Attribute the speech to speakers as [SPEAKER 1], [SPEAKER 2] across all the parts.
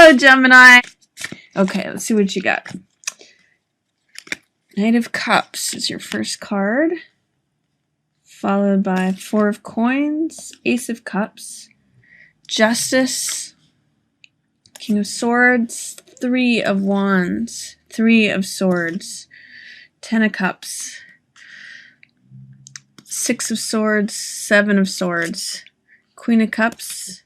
[SPEAKER 1] Hello, Gemini. Okay, let's see what you got. Knight of Cups is your first card, followed by Four of Coins, Ace of Cups, Justice, King of Swords, Three of Wands, Three of Swords, Ten of Cups, Six of Swords, Seven of Swords, Queen of Cups,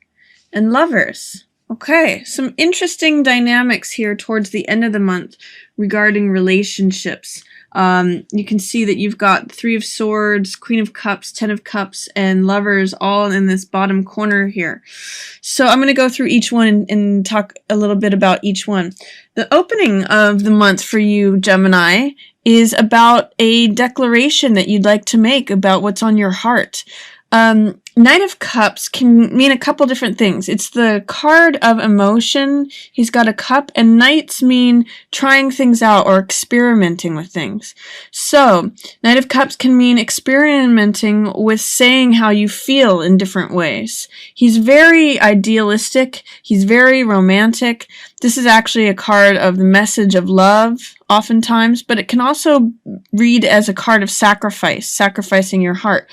[SPEAKER 1] and Lovers. Okay, some interesting dynamics here towards the end of the month regarding relationships. You can see that you've got Three of Swords, Queen of Cups, Ten of Cups, and Lovers all in this bottom corner here. So I'm going to go through each one and talk a little bit about each one. The opening of the month for you, Gemini, is about a declaration that you'd like to make about what's on your heart. Knight of Cups can mean a couple different things. It's the card of emotion. He's got a cup, and Knights mean trying things out or experimenting with things. So, Knight of Cups can mean experimenting with saying how you feel in different ways. He's very idealistic. He's very romantic. This is actually a card of the message of love, oftentimes, but it can also read as a card of sacrifice, sacrificing your heart.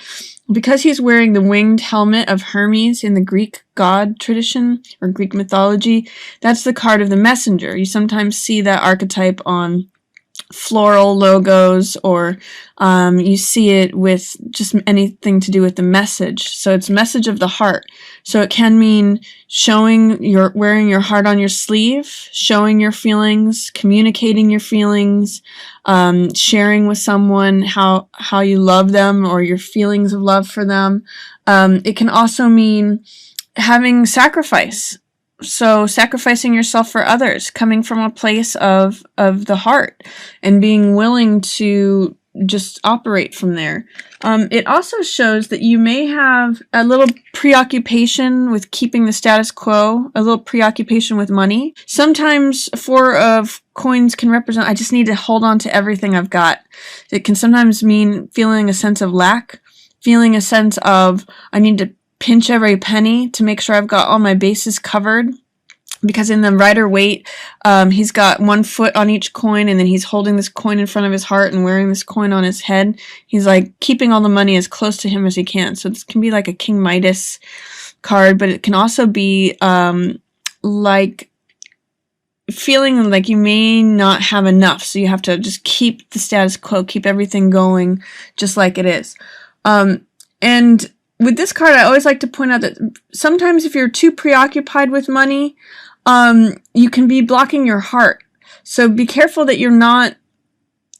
[SPEAKER 1] Because he's wearing the winged helmet of Hermes in the Greek god tradition or Greek mythology, that's the card of the messenger. You sometimes see that archetype on floral logos, or you see it with just anything to do with the message. So it's message of the heart. So it can mean wearing your heart on your sleeve, showing your feelings, communicating your feelings, sharing with someone how you love them or your feelings of love for them. It can also mean having sacrifice. So sacrificing yourself for others, coming from a place of the heart and being willing to just operate from there. It also shows that you may have a little preoccupation with keeping the status quo, a little preoccupation with money. Sometimes Four of Coins can represent, I just need to hold on to everything I've got. It can sometimes mean feeling a sense of lack, feeling a sense of, I need to pinch every penny to make sure I've got all my bases covered. Because in the Rider-Waite, he's got one foot on each coin, and then he's holding this coin in front of his heart and wearing this coin on his head. He's like keeping all the money as close to him as he can. So this can be like a King Midas card, but it can also be like feeling like you may not have enough. So you have to just keep the status quo, keep everything going just like it is. And with this card, I always like to point out that sometimes if you're too preoccupied with money, you can be blocking your heart. So be careful that you're not,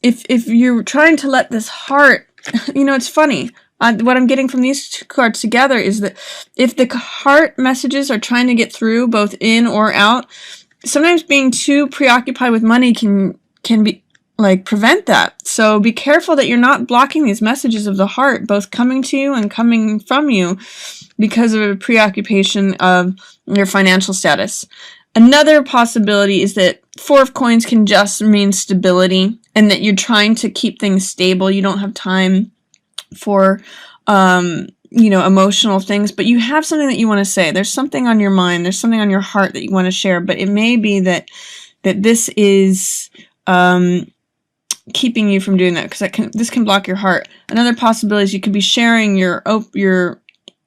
[SPEAKER 1] if you're trying to let this heart, you know, it's funny. What I'm getting from these two cards together is that if the heart messages are trying to get through both in or out, sometimes being too preoccupied with money can be like prevent that. So be careful that you're not blocking these messages of the heart, both coming to you and coming from you, because of a preoccupation of your financial status. Another possibility is that Four of Coins can just mean stability, and that you're trying to keep things stable. You don't have time for you know, emotional things, but you have something that you want to say. There's something on your mind, there's something on your heart that you want to share, but it may be that this is keeping you from doing that, because this can block your heart. Another possibility is you could be sharing your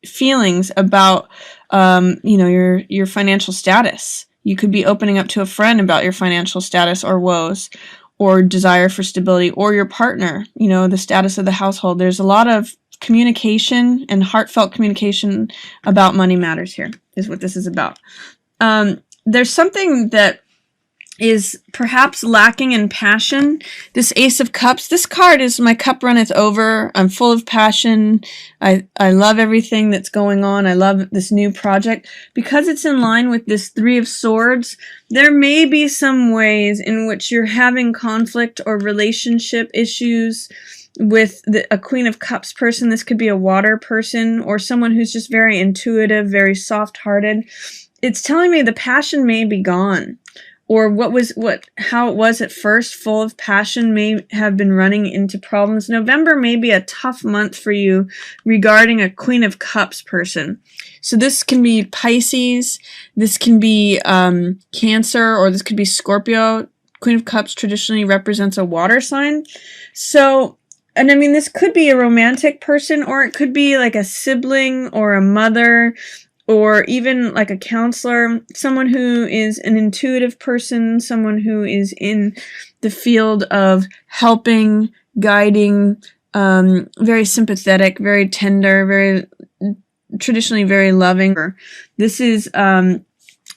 [SPEAKER 1] feelings about you know, your financial status. You could be opening up to a friend about your financial status or woes or desire for stability, or your partner, you know, the status of the household. There's a lot of communication and heartfelt communication about money matters here, is what this is about. There's something that is perhaps lacking in passion. This Ace of Cups, this card is my cup runneth over. I'm full of passion. I love everything that's going on. I love this new project. Because it's in line with this Three of Swords, there may be some ways in which you're having conflict or relationship issues with a Queen of Cups person. This could be a water person or someone who's just very intuitive, very soft-hearted. It's telling me the passion may be gone. or how it was at first, full of passion, may have been running into problems. November may be a tough month for you regarding a Queen of Cups person. So this can be Pisces, this can be Cancer, or this could be Scorpio. Queen of Cups traditionally represents a water sign. So, and I mean, this could be a romantic person, or it could be like a sibling or a mother, or even like a counselor, someone who is an intuitive person, someone who is in the field of helping, guiding, very sympathetic, very tender, very traditionally very loving. This is, you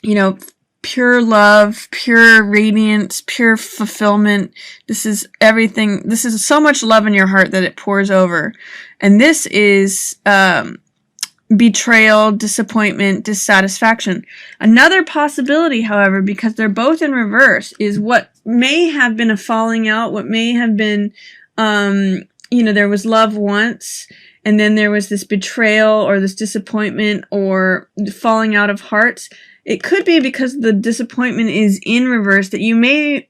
[SPEAKER 1] know, pure love, pure radiance, pure fulfillment. This is everything. This is so much love in your heart that it pours over. And this is, betrayal, disappointment, dissatisfaction. Another possibility, however, because they're both in reverse, is what may have been a falling out, what may have been, you know, there was love once, and then there was this betrayal or this disappointment or falling out of hearts. It could be because the disappointment is in reverse that you may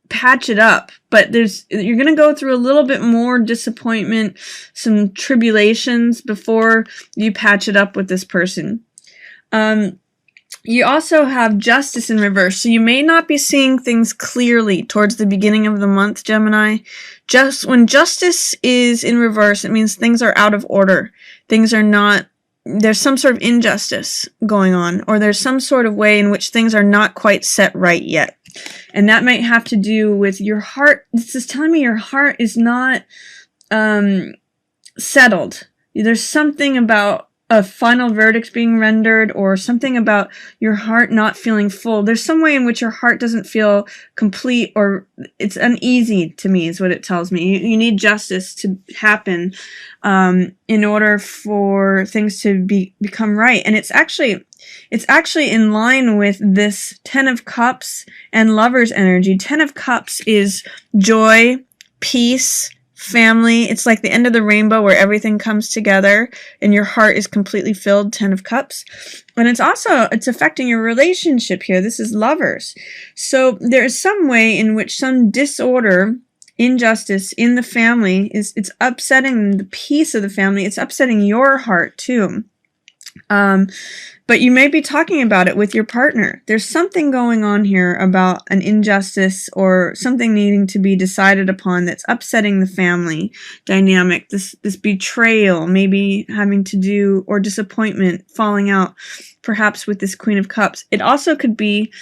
[SPEAKER 1] patch it up, but you're going to go through a little bit more disappointment, some tribulations before you patch it up with this person. You also have Justice in reverse, so you may not be seeing things clearly towards the beginning of the month, Gemini. Just when Justice is in reverse, it means things are out of order. Things are not, there's some sort of injustice going on, or there's some sort of way in which things are not quite set right yet. And that might have to do with your heart. This is telling me your heart is not settled. There's something about a final verdict being rendered, or something about your heart not feeling full. There's some way in which your heart doesn't feel complete, or it's uneasy to me is what it tells me. You need justice to happen in order for things to become right. And it's actually in line with this 10 of Cups and Lovers energy. 10 of Cups is joy, peace, family. It's like the end of the rainbow where everything comes together and your heart is completely filled. 10 of Cups. And it's affecting your relationship here. This is Lovers. So there is some way in which some disorder, injustice in the family it's upsetting the peace of the family. It's upsetting your heart too. But you may be talking about it with your partner. There's something going on here about an injustice or something needing to be decided upon that's upsetting the family dynamic. This betrayal, maybe having to do, or disappointment, falling out, perhaps with this Queen of Cups. It also could be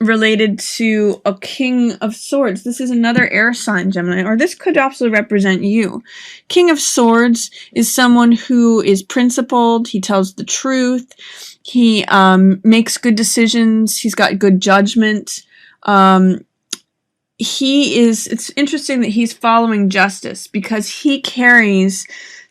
[SPEAKER 1] related to a King of Swords. This is another air sign, Gemini, or this could also represent you. King of Swords is someone who is principled. He tells the truth. He makes good decisions. He's got good judgment. It's interesting that he's following Justice because he carries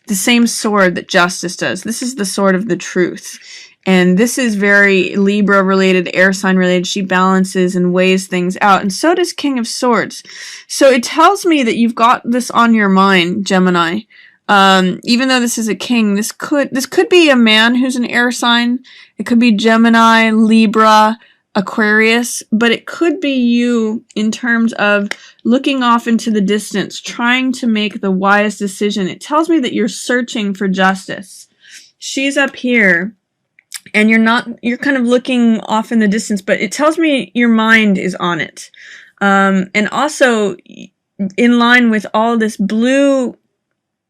[SPEAKER 1] the same sword that Justice does. This is the sword of the truth. And this is very Libra related, air sign related. She balances and weighs things out. And so does King of Swords. So it tells me that you've got this on your mind, Gemini. Even though this is a king, this could be a man who's an air sign. It could be Gemini, Libra, Aquarius, but it could be you in terms of looking off into the distance, trying to make the wise decision. It tells me that you're searching for justice. She's up here. And you're kind of looking off in the distance, but it tells me your mind is on it. And also, in line with all this blue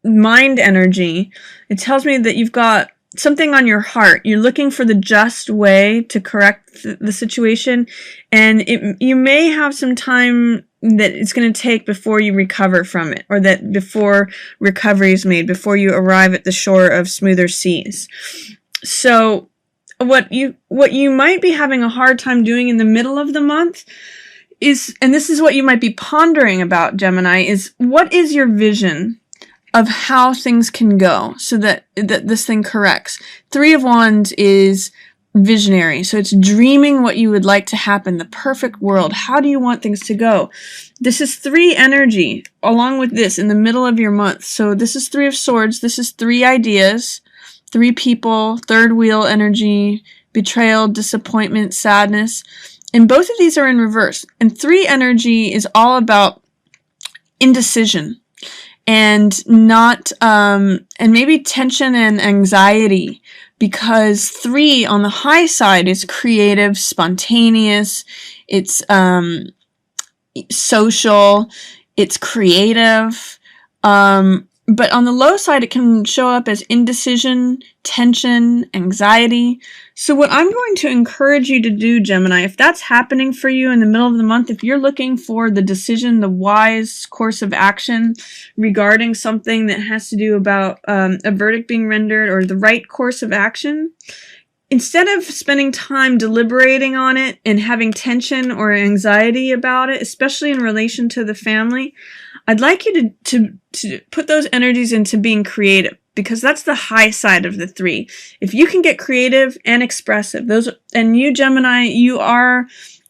[SPEAKER 1] mind energy, it tells me that you've got something on your heart. You're looking for the just way to correct the situation. And you may have some time that it's going to take before you recover from it, or that before recovery is made, before you arrive at the shore of smoother seas. So, what you might be having a hard time doing in the middle of the month is, and this is what you might be pondering about, Gemini, is what is your vision of how things can go so that this thing corrects. 3 of Wands is visionary, so it's dreaming what you would like to happen, the perfect world. How do you want things to go? This is 3 energy along with this in the middle of your month. So this is 3 of Swords. This is 3 ideas. 3 people, third wheel energy, betrayal, disappointment, sadness. And both of these are in reverse. And 3 energy is all about indecision and not, and maybe tension and anxiety, because 3 on the high side is creative, spontaneous, it's social, it's creative, but on the low side it can show up as indecision, tension, anxiety. So what I'm going to encourage you to do, Gemini, if that's happening for you in the middle of the month, if you're looking for the decision, the wise course of action regarding something that has to do about a verdict being rendered or the right course of action, instead of spending time deliberating on it and having tension or anxiety about it, especially in relation to the family, I'd like you to put those energies into being creative, because that's the high side of the 3. If you can get creative and expressive, and you, Gemini, you are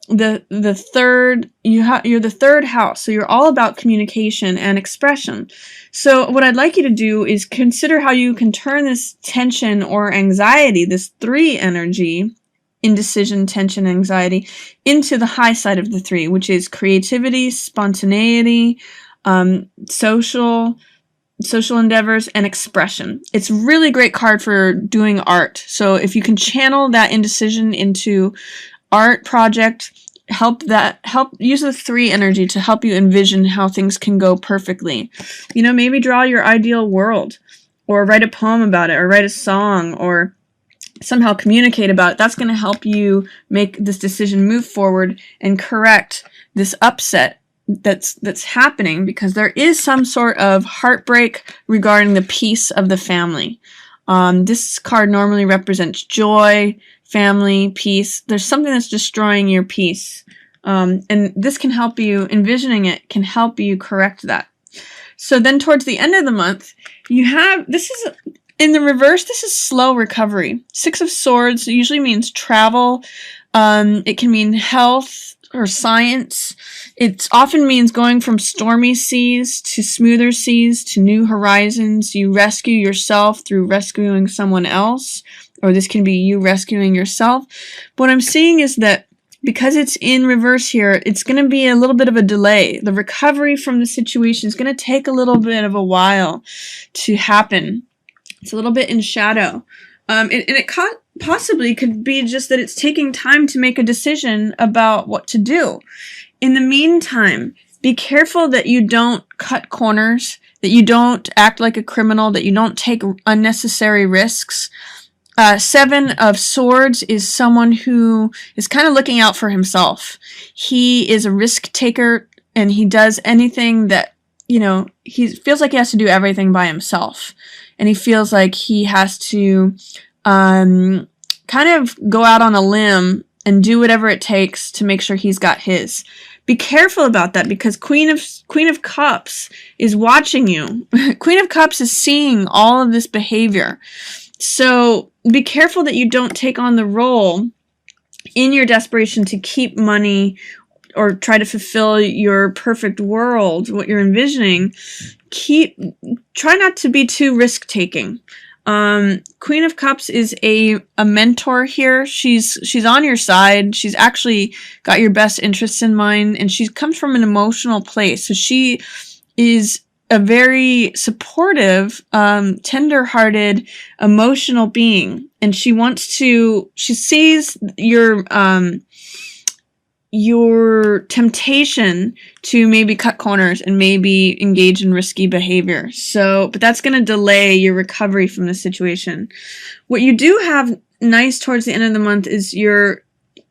[SPEAKER 1] the third, you're the 3rd house, so you're all about communication and expression. So what I'd like you to do is consider how you can turn this tension or anxiety, this 3 energy, indecision, tension, anxiety, into the high side of the 3, which is creativity, spontaneity, social endeavors, and expression. It's a really great card for doing art. So if you can channel that indecision into art project, help use the 3 energy to help you envision how things can go perfectly. You know, maybe draw your ideal world, or write a poem about it, or write a song, or somehow communicate about it. That's going to help you make this decision move forward and correct this upset that's happening, because there is some sort of heartbreak regarding the peace of the family. This card normally represents joy, family, peace. There's something that's destroying your peace. And this can help you, envisioning it can help you correct that. So then towards the end of the month, you have, this is, in the reverse, this is slow recovery. 6 of Swords usually means travel. It can mean health or science. It often means going from stormy seas to smoother seas to new horizons. You rescue yourself through rescuing someone else, or this can be you rescuing yourself. What I'm seeing is that because it's in reverse here, it's going to be a little bit of a delay. The recovery from the situation is going to take a little bit of a while to happen. It's a little bit in shadow. And it possibly could be just that it's taking time to make a decision about what to do. In the meantime, be careful that you don't cut corners, that you don't act like a criminal, that you don't take unnecessary risks. 7 of Swords is someone who is kind of looking out for himself. He is a risk taker, and he does anything that, you know, he feels like he has to do everything by himself. And he feels like he has to kind of go out on a limb and do whatever it takes to make sure he's got his. Be careful about that, because Queen of Cups is watching you. Queen of Cups is seeing all of this behavior. So be careful that you don't take on the role in your desperation to keep money or try to fulfill your perfect world, what you're envisioning. Try not to be too risk-taking. Queen of Cups is a mentor here. She's on your side. She's actually got your best interests in mind, and she comes from an emotional place. So she is a very supportive, tender-hearted, emotional being, and she sees your temptation to maybe cut corners and maybe engage in risky behavior. But that's going to delay your recovery from the situation. What you do have nice towards the end of the month is your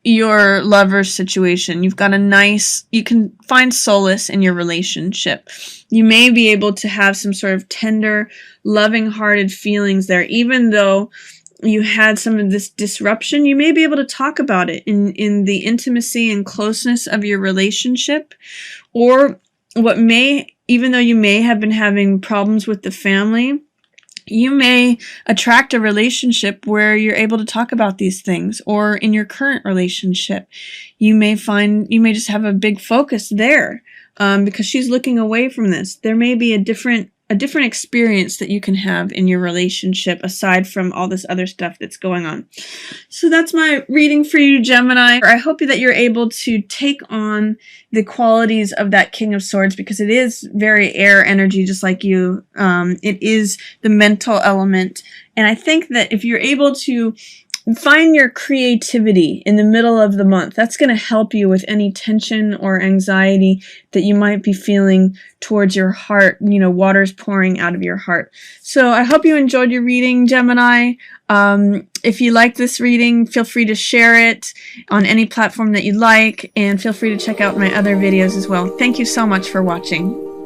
[SPEAKER 1] lover situation. You've got you can find solace in your relationship. You may be able to have some sort of tender, loving-hearted feelings there, even though you had some of this disruption. You may be able to talk about it in the intimacy and closeness of your relationship, or even though you may have been having problems with the family, you may attract a relationship where you're able to talk about these things. Or in your current relationship, you may just have a big focus there, because she's looking away from this. There may be a different a different experience that you can have in your relationship aside from all this other stuff that's going on. So that's my reading for you, Gemini. I hope that you're able to take on the qualities of that King of Swords, because it is very air energy, just like you. It is the mental element. And I think that if you're able to find your creativity in the middle of the month, that's going to help you with any tension or anxiety that you might be feeling towards your heart. You know, water's pouring out of your heart. So I hope you enjoyed your reading, Gemini. If you like this reading, feel free to share it on any platform that you like, and feel free to check out my other videos as well. Thank you so much for watching.